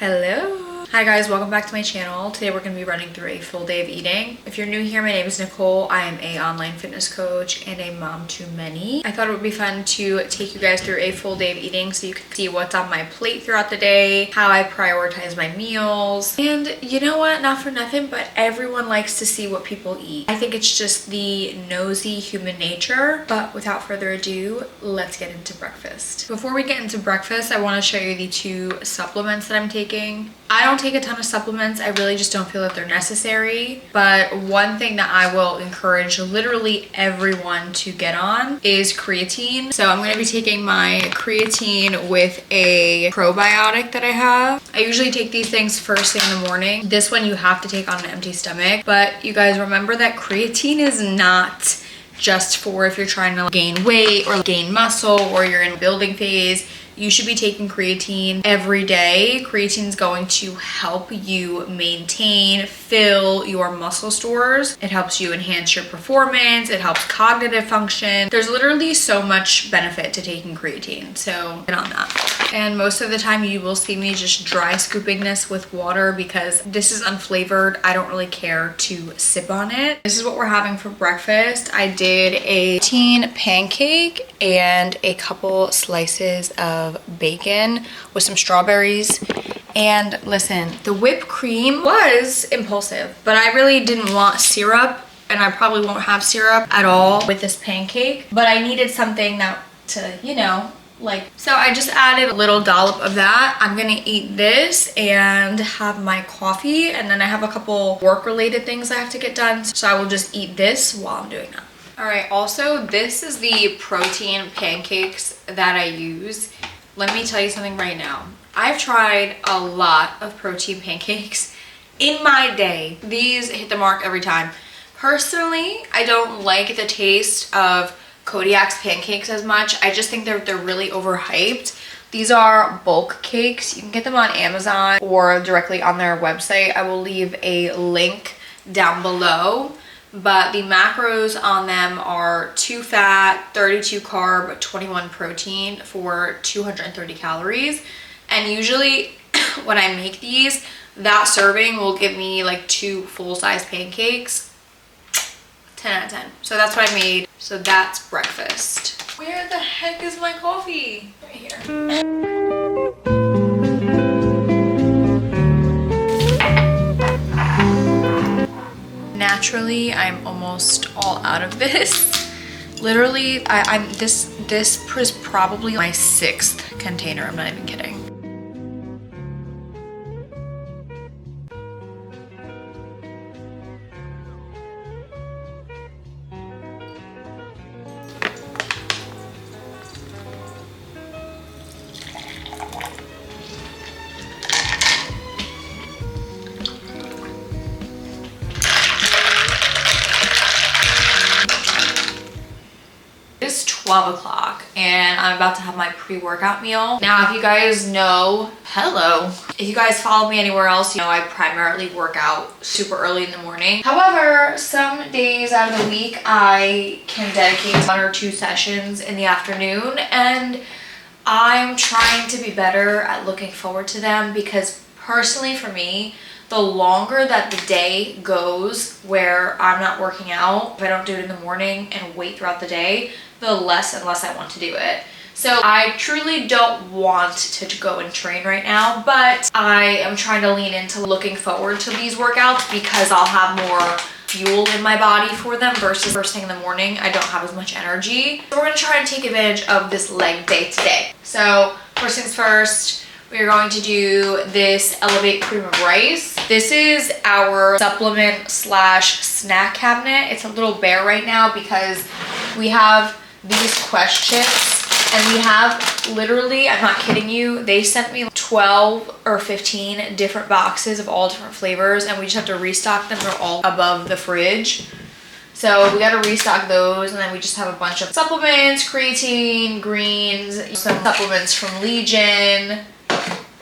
Hello. Hi guys, welcome back to my channel. Today we're going to be running through a full day of eating. If you're new here, my name is Nicole. I am an online fitness coach and a mom to many. I thought it would be fun to take you guys through a full day of eating so you can see what's on my plate throughout the day, how I prioritize my meals, and you know what, not for nothing, but everyone likes to see what people eat. I think it's just the nosy human nature, but without further ado, let's get into breakfast. Before we get into breakfast, I want to show you the two supplements that I'm taking. I don't take a ton of supplements. I really just don't feel that they're necessary. But one thing that I will encourage literally everyone to get on is creatine. So I'm going to be taking my creatine with a probiotic that I have. I usually take these things first thing in the morning. This one you have to take on an empty stomach. But you guys remember that creatine is not just for if you're trying to gain weight or gain muscle or you're in a building phase. You should be taking creatine every day. Creatine is going to help you maintain, fill your muscle stores. It helps you enhance your performance. It helps cognitive function. There's literally so much benefit to taking creatine, so get on that. And most of the time you will see me just dry scooping this with water because this is unflavored. I don't really care to sip on it. This is what we're having for breakfast. I did a protein pancake and a couple slices of bacon with some strawberries. And listen, the whipped cream was impulsive, but I really didn't want syrup, and I probably won't have syrup at all with this pancake, but I needed something that to, you know, so I just added a little dollop of that. I'm gonna eat this and have my coffee, and then I have a couple work related things I have to get done, so I will just eat this while I'm doing that. All right, also this is the protein pancakes that I use. Let me tell you something right now. I've tried a lot of protein pancakes in my day. These hit the mark every time. Personally, I don't like the taste of Kodiak's pancakes as much. I just think they're really overhyped. These are bulk cakes. You can get them on Amazon or directly on their website. I will leave a link down below. But the macros on them are 2 fat, 32 carb, 21 protein for 230 calories. And usually when I make these, that serving will give me like 2 full-size pancakes. 10 out of 10. So that's what I made. So that's breakfast. Where the heck is my coffee? Right here. Naturally, I'm almost all out of this. Literally, this is probably my 6th container. I'm not even kidding. It's 12 o'clock and I'm about to have my pre-workout meal. Now, if you guys know, hello. If you guys follow me anywhere else, you know I primarily work out super early in the morning. However, some days out of the week, I can dedicate 1 or 2 sessions in the afternoon, and I'm trying to be better at looking forward to them because personally for me, the longer that the day goes where I'm not working out, if I don't do it in the morning and wait throughout the day, the less and less I want to do it. So I truly don't want to go and train right now, but I am trying to lean into looking forward to these workouts because I'll have more fuel in my body for them versus first thing in the morning, I don't have as much energy. So we're gonna try and take advantage of this leg day today. So first things first, we're going to do this Elevate Cream of Rice. This is our supplement slash snack cabinet. It's a little bare right now because we have these Quest chips, and we have literally, I'm not kidding you, they sent me 12 or 15 different boxes of all different flavors, and we just have to restock them. They're all above the fridge. So we got to restock those, and then we just have a bunch of supplements, creatine, greens, some supplements from Legion,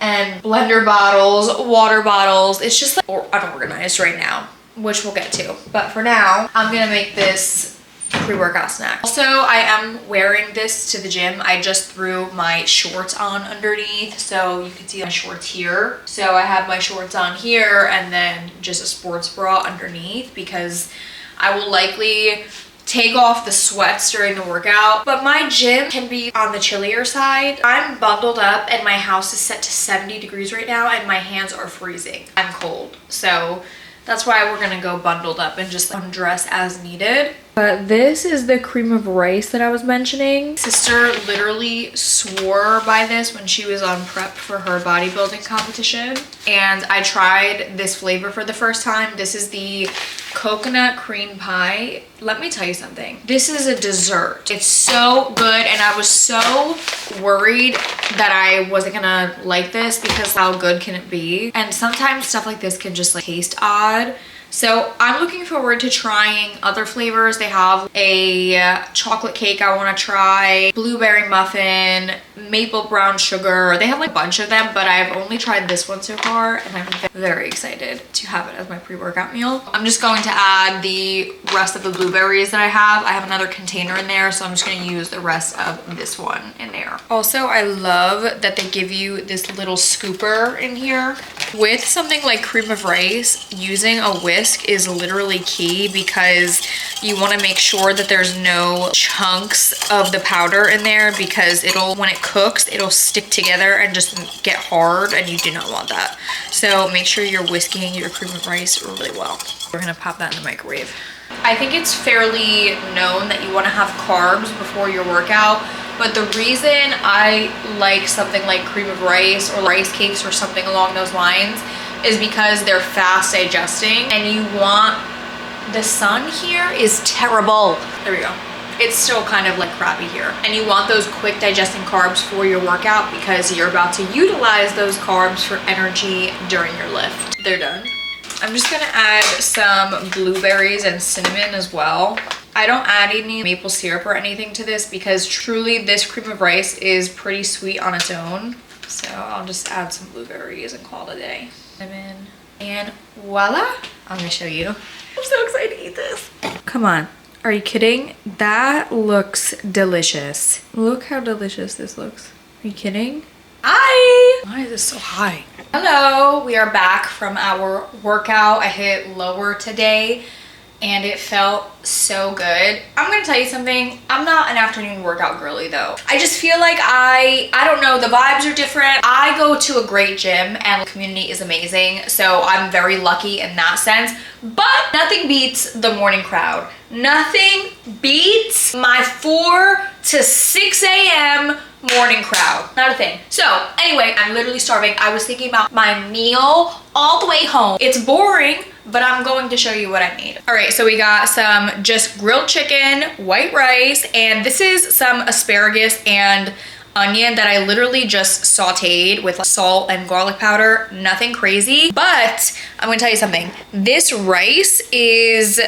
and blender bottles, water bottles. It's just like unorganized right now, which we'll get to. But for now, I'm gonna make this pre-workout snack. Also, I am wearing this to the gym. I just threw my shorts on underneath, so you can see my shorts here. So I have my shorts on here and then just a sports bra underneath because I will likely take off the sweats during the workout, but my gym can be on the chillier side. I'm bundled up and my house is set to 70 degrees right now and my hands are freezing. I'm cold, so that's why we're gonna go bundled up and just undress as needed. But this is the cream of rice that I was mentioning. Sister literally swore by this when she was on prep for her bodybuilding competition. And I tried this flavor for the first time. This is the coconut cream pie. Let me tell you something. This is a dessert. It's so good, and I was so worried that I wasn't gonna like this because how good can it be? And sometimes stuff like this can just like taste odd. So I'm looking forward to trying other flavors. They have a chocolate cake I want to try, blueberry muffin, maple brown sugar. They have like a bunch of them, but I've only tried this one so far and I'm very excited to have it as my pre-workout meal. I'm just going to add the rest of the blueberries that I have. I have another container in there, so I'm just going to use the rest of this one in there. Also, I love that they give you this little scooper in here. With something like cream of rice, using a whisk is literally key because you want to make sure that there's no chunks of the powder in there because when it cooks, it'll stick together and just get hard, and you do not want that. So make sure you're whisking your cream of rice really well. We're gonna pop that in the microwave. I think it's fairly known that you want to have carbs before your workout, but the reason I like something like cream of rice or rice cakes or something along those lines is because they're fast digesting, and you want, the sun here is terrible. There we go. It's still kind of like crappy here. And you want those quick digesting carbs for your workout because you're about to utilize those carbs for energy during your lift. They're done. I'm just gonna add some blueberries and cinnamon as well. I don't add any maple syrup or anything to this because truly this cream of rice is pretty sweet on its own. So I'll just add some blueberries and call it a day. Cinnamon, and voila. I'm gonna show you. I'm so excited to eat this. Come on, are you kidding? That looks delicious. Look how delicious this looks. Are you kidding? Hi! Why is this so high? Hello, we are back from our workout. I hit lower today and it felt so good. I'm gonna tell you something. I'm not an afternoon workout girly though. I just feel like I don't know, the vibes are different. I go to a great gym and the community is amazing, so I'm very lucky in that sense. But nothing beats the morning crowd. Nothing beats my 4 to 6 a.m. morning crowd. Not a thing. So anyway, I'm literally starving. I was thinking about my meal all the way home. It's boring, but I'm going to show you what I made. All right, so we got some just grilled chicken, white rice, and this is some asparagus and onion that I literally just sauteed with salt and garlic powder. Nothing crazy, but I'm gonna tell you something. This rice is,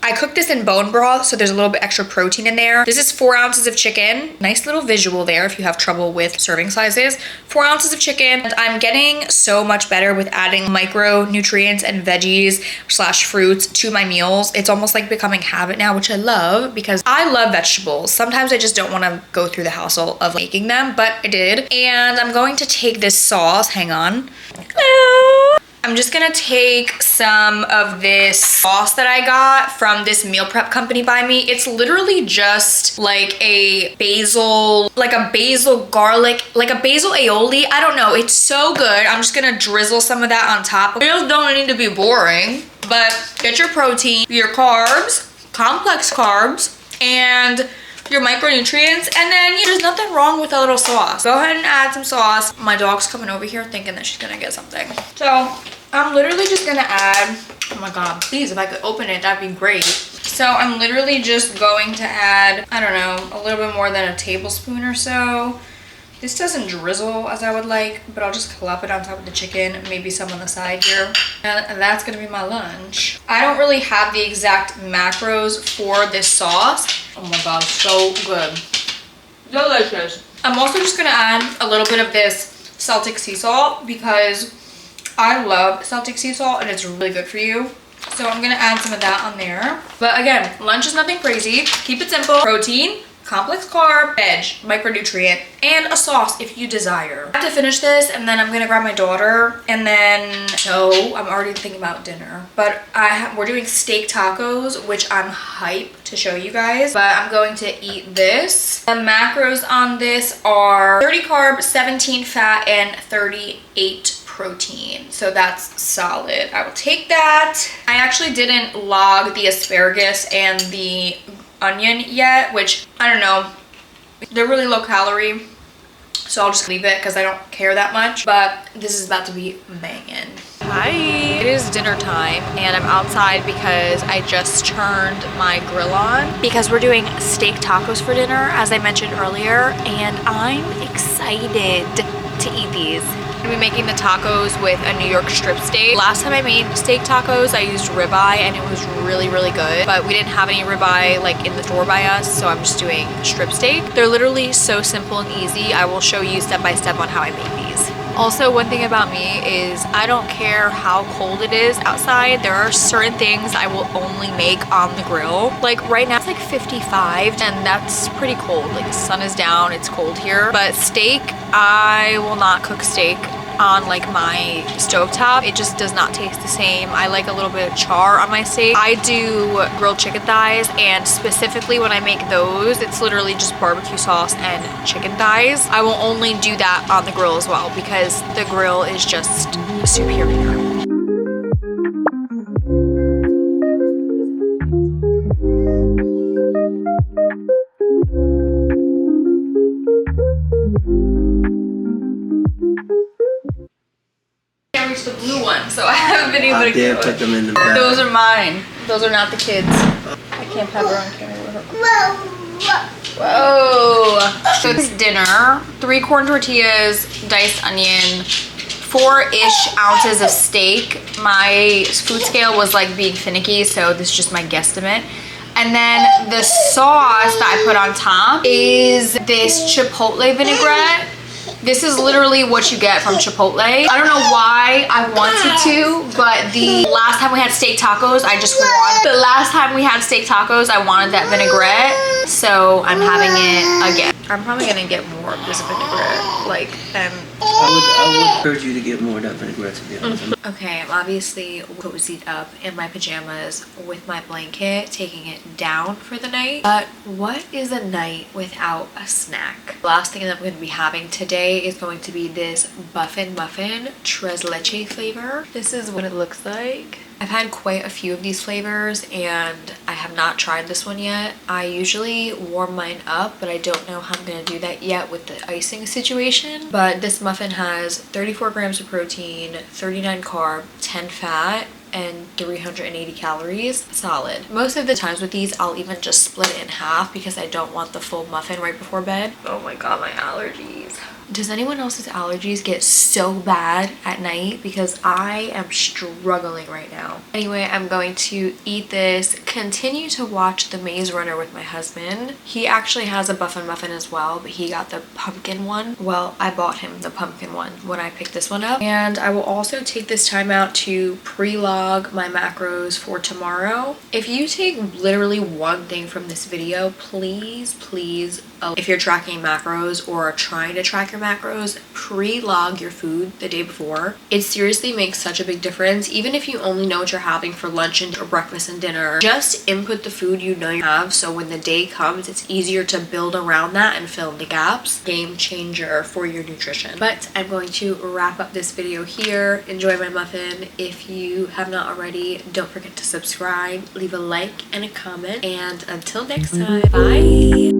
I cooked this in bone broth, so there's a little bit extra protein in there. This is 4 ounces of chicken. Nice little visual there if you have trouble with serving sizes. 4 ounces of chicken. And I'm getting so much better with adding micronutrients and veggies / fruits to my meals. It's almost like becoming habit now, which I love because I love vegetables. Sometimes I just don't want to go through the hassle of making them, but I did. And I'm going to take this sauce. Hang on. Hello. I'm just gonna take some of this sauce that I got from this meal prep company by me. It's literally just like a basil garlic, like a basil aioli. I don't know, it's so good. I'm just gonna drizzle some of that on top. Meals don't need to be boring, but get your protein, your carbs, complex carbs, and your micronutrients, and then there's nothing wrong with a little sauce. Go ahead and add some sauce. My dog's coming over here thinking that she's gonna get something. So I'm literally just gonna add, oh my God, please, if I could open it, that'd be great. So I'm literally just going to add, I don't know, a little bit more than a tablespoon or so. This doesn't drizzle as I would like, but I'll just clap it on top of the chicken, maybe some on the side here. And that's gonna be my lunch. I don't really have the exact macros for this sauce. Oh my God, so good. Delicious. I'm also just gonna add a little bit of this Celtic sea salt because I love Celtic sea salt and it's really good for you. So I'm gonna add some of that on there. But again, lunch is nothing crazy. Keep it simple. Protein, complex carb, veg, micronutrient, and a sauce if you desire. I have to finish this and then I'm gonna grab my daughter, and then so I'm already thinking about dinner. But we're doing steak tacos, which I'm hyped to show you guys. But I'm going to eat this. The macros on this are 30 carb, 17 fat, and 38 protein. So that's solid. I will take that. I actually didn't log the asparagus and the onion yet, which I don't know, they're really low calorie, so I'll just leave it because I don't care that much. But this is about to be banging. Hi, it is dinner time and I'm outside because I just turned my grill on because we're doing steak tacos for dinner, as I mentioned earlier, and I'm excited to eat these. I'm gonna be making the tacos with a New York strip steak. Last time I made steak tacos, I used ribeye and it was really, really good. But we didn't have any ribeye like in the store by us, so I'm just doing strip steak. They're literally so simple and easy. I will show you step by step on how I make these. Also, one thing about me is I don't care how cold it is outside. There are certain things I will only make on the grill. Like right now it's like 55 and that's pretty cold. Like the sun is down, it's cold here. But steak, I will not cook steak on like my stovetop. It just does not taste the same. I like a little bit of char on my steak. I do grilled chicken thighs, and specifically when I make those, it's literally just barbecue sauce and chicken thighs. I will only do that on the grill as well because the grill is just superior. The blue one, so I haven't been able to get put them in the bag. Those are mine. Those are not the kids. I can't have her on camera. Whoa! So it's dinner. 3 corn tortillas, diced onion, 4-ish ounces of steak. My food scale was like being finicky, so this is just my guesstimate. And then the sauce that I put on top is this chipotle vinaigrette. This is literally what you get from Chipotle. I don't know why I wanted to, but the last time we had steak tacos, I wanted that vinaigrette. So I'm having it again. I'm probably gonna get more of this vinaigrette. Like, I would urge you to get more of that vinaigrette, to be honest. Okay, I'm obviously cozied up in my pajamas with my blanket, taking it down for the night. But what is a night without a snack? Last thing that I'm going to be having today is going to be this Buffin Muffin tres leche flavor. This is what it looks like. I've had quite a few of these flavors and I have not tried this one yet. I usually warm mine up, but I don't know how I'm going to do that yet with the icing situation. But this muffin has 34 grams of protein, 39 carb, 10 fat, and 380 calories. Solid. Most of the times with these, I'll even just split it in half because I don't want the full muffin right before bed. Oh my god, my allergies. Does anyone else's allergies get so bad at night? Because I am struggling right now. Anyway, I'm going to eat this, continue to watch The Maze Runner with my husband. He actually has a Buffin Muffin as well, but he got the pumpkin one. Well, I bought him the pumpkin one when I picked this one up. And I will also take this time out to pre-log my macros for tomorrow. If you take literally one thing from this video, please, if you're tracking macros or trying to track your macros, pre-log your food the day before. It seriously makes such a big difference. Even if you only know what you're having for lunch and or breakfast and dinner, just input the food you know you have, so when the day comes, it's easier to build around that and fill in the gaps. Game changer for your nutrition. But I'm going to wrap up this video here. Enjoy my muffin. If you have not already, don't forget to subscribe, leave a like and a comment, and until next time, bye.